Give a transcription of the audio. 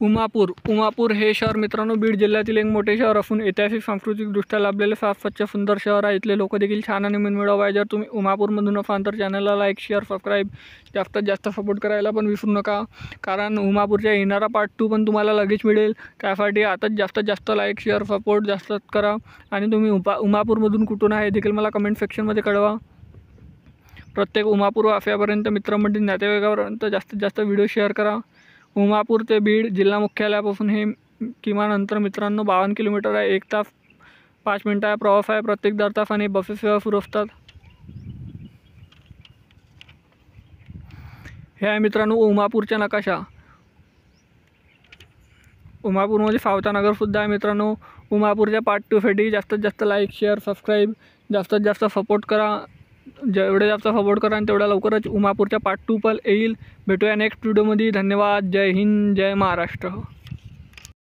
उमापूर हे शहर मित्रांनो बीड जिल्ह्यातील एक मोठे शहर असून ऐतिहासिक सांस्कृतिकदृष्ट्या लाभलेले स्वच्छ सुंदर शहर आहे। इथले लोक देखील छान आणि मनमिळाऊ आहे। जर तुम्ही उमापूरमधून असाल तर चॅनलला लाईक शेअर सबस्क्राईब जास्तीत जास्त सपोर्ट करायला पण विसरू नका, कारण उमापूरच्या येणारा पार्ट 2 पण तुम्हाला लगेच मिळेल। त्यासाठी आताच जास्तीत जास्त लाईक शेअर सपोर्ट जास्त करा आणि तुम्ही उमापूरमधून कुठून आहे देखील मला कमेंट सेक्शनमध्ये कळवा। प्रत्येक उमापूर वासियांपर्यंत मित्रमंडळी नातेवाईकांपर्यंत जास्तीत जास्त व्हिडिओ शेअर करा। उमापूर ते बीड जिल्हा मुख्यालयापासून हे किमान अंतर मित्रांनो 52 किलोमीटर आहे। 1 तास 5 मिनिटाचा प्रवास आहे। प्रत्येक दर तासाने बसेस सेवा सुरू असतात। हे आहे मित्रांनो उमापूरचा नकाशा। उमापूरमध्ये सावतानगर सुद्धा आहे मित्रांनो। उमापूरच्या पार्ट 2 साठी जास्तीत जास्त लाईक शेअर सबस्क्राईब जास्तीत जास्त सपोर्ट करा। जेवढे जास्त सपोर्ट करा तेवढ्या लवकरच उमापूरच्या पार्ट 2 पण येईल। भेटूया नेक्स्ट व्हिडिओमध्ये। धन्यवाद। जय हिंद, जय महाराष्ट्र।